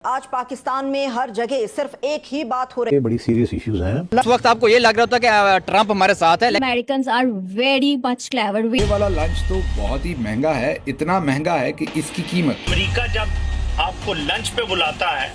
आज पाकिस्तान में हर जगह सिर्फ एक ही बात हो रही है। बड़ी सीरियस इश्यूज हैं। उस वक्त आपको ये लग रहा था कि ट्रंप हमारे साथ है। Americans are very much clever. ये वाला लंच तो बहुत ही महंगा है, इतना महंगा है कि इसकी कीमत। अमेरिका जब आपको लंच पे बुलाता है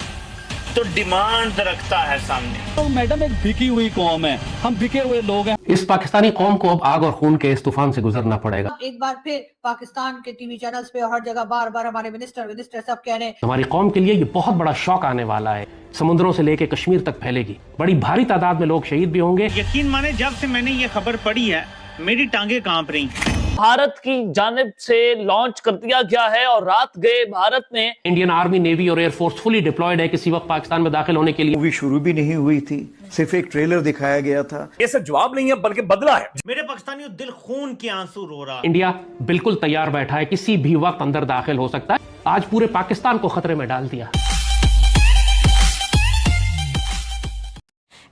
तो डिमांड रखता है सामने। तो मैडम एक बिकी हुई कौम है, हम बिके हुए लोग हैं। इस पाकिस्तानी कौम को अब आग और खून के इस तूफान से गुजरना पड़ेगा। एक बार फिर पाकिस्तान के टीवी चैनल्स पे और हर जगह बार बार हमारे मिनिस्टर सब कह रहे हैं हमारी कौम के लिए ये बहुत बड़ा शौक आने वाला है। समुद्रों से लेकर कश्मीर तक फैलेगी, बड़ी भारी तादाद में लोग शहीद भी होंगे। यकीन माने जब से मैंने ये खबर पढ़ी है मेरी टांगे कांप रही। भारत की जानिब से लॉन्च कर दिया गया है और रात गए भारत ने इंडियन आर्मी, नेवी और एयरफोर्स फुली डिप्लॉयड है किसी वक्त पाकिस्तान में दाखिल होने के लिए। मूवी शुरू भी नहीं हुई थी, सिर्फ एक ट्रेलर दिखाया गया था। ये सब जवाब नहीं है बल्कि बदला है। मेरे पाकिस्तानियों दिल खून के आंसू रो रहा है। इंडिया बिल्कुल तैयार बैठा है, किसी भी वक्त अंदर दाखिल हो सकता है। आज पूरे पाकिस्तान को खतरे में डाल दिया।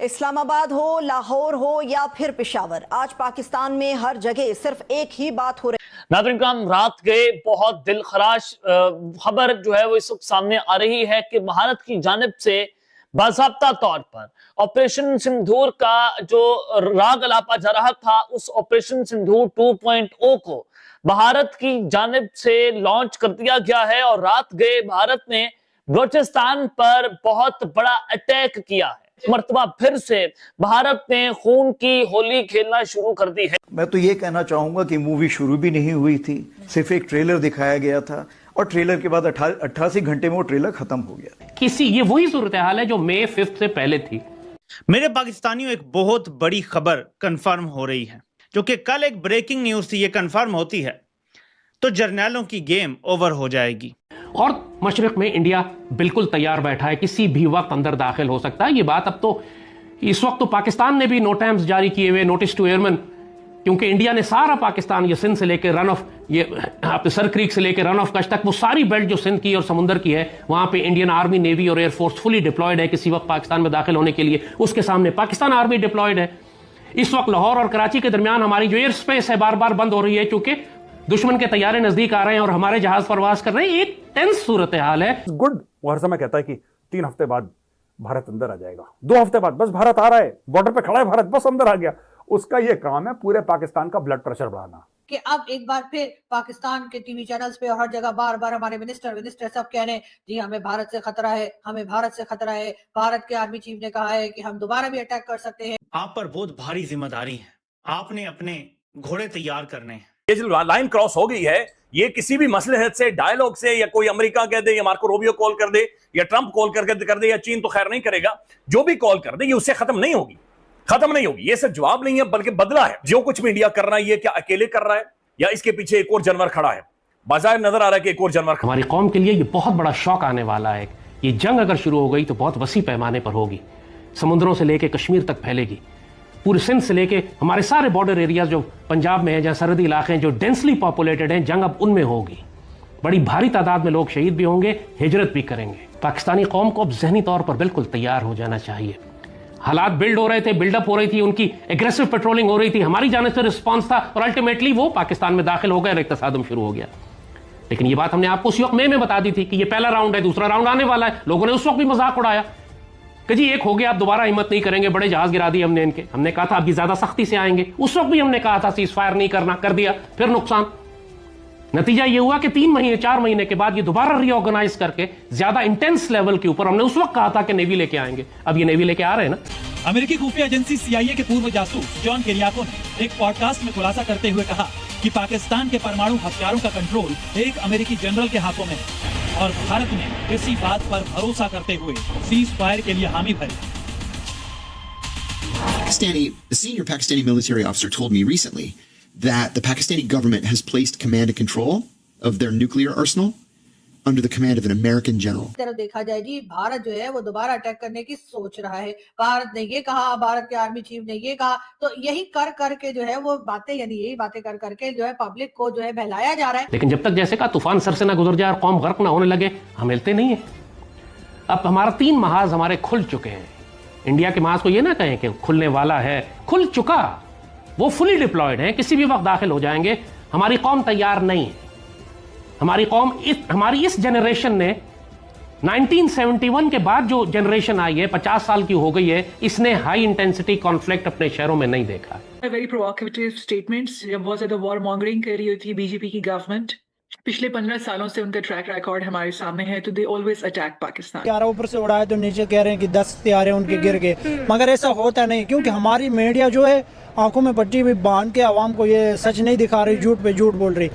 इस्लामाबाद हो, लाहौर हो या फिर पेशावर, आज पाकिस्तान में हर जगह सिर्फ एक ही बात हो रही है। नाज़रीन करम, रात गए बहुत दिल खराश खबर जो है वो इस वक्त सामने आ रही है कि भारत की जानिब से बाज़ाब्ता तौर पर ऑपरेशन सिंदूर का जो राग अलापा जा रहा था, उस ऑपरेशन सिंदूर 2.0 को भारत की जानिब से लॉन्च कर दिया गया है और रात गए भारत ने बलूचिस्तान पर बहुत बड़ा अटैक किया है। मर्तबा फिर से भारत ने खून की होली खेलना शुरू कर दी है। मैं तो ये कहना चाहूंगा कि मूवी शुरू भी नहीं हुई थी, सिर्फ एक ट्रेलर दिखाया गया था और ट्रेलर के बाद 88 घंटे में वो ट्रेलर खत्म हो गया। ये वही सूरत हाल है जो मई 5 से पहले थी। मेरे पाकिस्तानियों, एक बहुत बड़ी खबर कंफर्म हो रही है, जो कि कल एक ब्रेकिंग न्यूज थी। ये कंफर्म होती है तो जर्नैलों की गेम ओवर हो जाएगी और मशरिक में इंडिया बिल्कुल तैयार बैठा है, किसी भी वक्त अंदर दाखिल हो सकता है। ये बात अब तो इस वक्त तो पाकिस्तान ने भी नोटैम्स जारी किए हुए, नोटिस टू एयरमैन, क्योंकि इंडिया ने सारा पाकिस्तान, ये सिंध से लेकर रन ऑफ, ये सर क्रीक से लेकर रन ऑफ कच्छ तक, वो सारी बेल्ट जो सिंध की और समुंदर की है, वहां पे इंडियन आर्मी, नेवी और एयरफोर्स फुली डिप्लॉयड है किसी वक्त पाकिस्तान में दाखिल होने के लिए। उसके सामने पाकिस्तान आर्मी डिप्लॉयड है। इस वक्त लाहौर और कराची के दरमियान हमारी जो एयर स्पेस है बार बार बंद हो रही है, क्योंकि दुश्मन के तैयारे नजदीक आ रहे हैं और हमारे जहाज परवाज कर रहे हैं। एक टेंस सूरत हाल है। गुड, वो हर समय कहता है कि 3 हफ्ते बाद भारत अंदर आ जाएगा, 2 हफ्ते बाद बस भारत आ रहा है, बॉर्डर पे खड़ा है भारत, बस अंदर आ गया। उसका ये काम है पूरे पाकिस्तान का ब्लड प्रेशर बढ़ाना। कि अब एक बार फिर पाकिस्तान के टीवी चैनल्स पे और हर जगह बार बार हमारे मिनिस्टर सब कह रहे हैं जी हमें भारत से खतरा है, हमें भारत से खतरा है। भारत के आर्मी चीफ ने कहा है कि हम दोबारा भी अटैक कर सकते हैं। आप पर बहुत भारी जिम्मेदारी है, आपने अपने घोड़े तैयार करने हैं। ये जो लाइन क्रॉस हो गई है, ये किसी भी मसलहत से, डायलॉग से, या कोई अमेरिका कह दे या मार्को रूबियो कॉल कर दे या ट्रंप कॉल कर दे या चीन तो खैर नहीं करेगा, जो भी कॉल कर दे ये उससे खत्म नहीं होगी। ये सिर्फ जवाब नहीं है बल्कि बदला है। जो कुछ भी इंडिया कर रहा है ये क्या अकेले कर रहा है या इसके पीछे एक और जानवर खड़ा है? बाज़ाहिर नजर आ रहा है कि एक और जानवर। हमारी कौम के लिए ये बहुत बड़ा शौक आने वाला है। ये जंग अगर शुरू हो गई तो बहुत वसी पैमाने पर होगी, समुद्रों से लेकर कश्मीर तक फैलेगी, पूरे सिंध से लेके हमारे सारे बॉर्डर एरियाज जो पंजाब में हैं, जहाँ सरहदी इलाके हैं जो डेंसली पॉपुलेटेड हैं, जंग अब उनमें होगी। बड़ी भारी तादाद में लोग शहीद भी होंगे, हिजरत भी करेंगे। पाकिस्तानी कौम को अब जहनी तौर पर बिल्कुल तैयार हो जाना चाहिए। हालात बिल्ड हो रहे थे, बिल्डअप हो रही थी, उनकी एग्रेसिव पेट्रोलिंग हो रही थी, हमारी जानिब से रिस्पॉन्स था और अल्टीमेटली वो पाकिस्तान में दाखिल हो गए और एक तसादुम शुरू हो गया। लेकिन ये बात हमने आपको उसी वक्त मई में बता दी थी कि ये पहला राउंड है, दूसरा राउंड आने वाला है। लोगों ने उस वक्त भी मजाक उड़ाया कि जी एक हो गया, आप दोबारा हिम्मत नहीं करेंगे, बड़े जहाज गिरा दिए हमने इनके। हमने कहा था अभी ज्यादा सख्ती से आएंगे, उस वक्त भी हमने कहा था सीज फायर नहीं करना, कर दिया, फिर नुकसान। नतीजा ये हुआ कि 3 महीने 4 महीने के बाद ये दोबारा रीऑर्गेनाइज करके ज्यादा इंटेंस लेवल के ऊपर, हमने उस वक्त कहा था कि नेवी लेके आएंगे, अब ये नेवी लेके आ रहे हैं ना। अमेरिकी खुफिया एजेंसी CIA के पूर्व जासूस जॉन किरियाको ने एक पॉडकास्ट में खुलासा करते हुए कहा कि पाकिस्तान के परमाणु हथियारों का कंट्रोल एक अमेरिकी जनरल के हाथों में है और भारत ने इसी बात पर भरोसा करते हुए सीज फायर के लिए हामी भरी। A senior Pakistani military officer told me recently that the Pakistani government has placed command and control of their nuclear arsenal under the command of an American general. तरफ देखा जाए जी, भारत जो है वो दोबारा अटैक करने की सोच रहा है। भारत ने ये कहा, भारत के आर्मी चीफ ने ये कहा, तो यही कर करके जो है वो बातें, यानी यही बातें कर करके जो है पब्लिक को जो है बहलाया जा रहा है। लेकिन जब तक जैसे का तूफान सर से ना गुजर जाए और कौम गर्क ना होने लगे, हम हिलते नहीं है। अब हमारा 3 महाज हमारे खुल चुके हैं। इंडिया के महाज को ये ना कहें कि खुलने वाला है, खुल चुका, वो फुली डिप्लॉयड है, किसी भी वक्त दाखिल हो जाएंगे। हमारी कौम तैयार नहीं है। हमारी कौम, हमारी इस जनरेशन ने 1971 के बाद जो जनरेशन आई है, 50 साल की हो गई है, इसने हाई इंटेंसिटी कॉन्फ्लिक्ट अपने शहरों में नहीं देखा। वेरी प्रोवोकेटिव स्टेटमेंट्स, जब बहुत ज्यादा वॉर मॉन्गरिंग कर रही थी बीजेपी की गवर्नमेंट, पिछले 15 सालों से उनका ट्रैक रिकॉर्ड हमारे सामने है, तो दे ऑलवेज अटैक पाकिस्तान। 11 ऊपर से उड़ाए तो नीचे कह रहे हैं कि 10 हथियार उनके गिर गए, मगर ऐसा होता नहीं, क्योंकि हमारी मीडिया जो है आंखों में पट्टी भी बांध के आवाम को ये सच नहीं दिखा रही, झूठ पे झूठ बोल रही।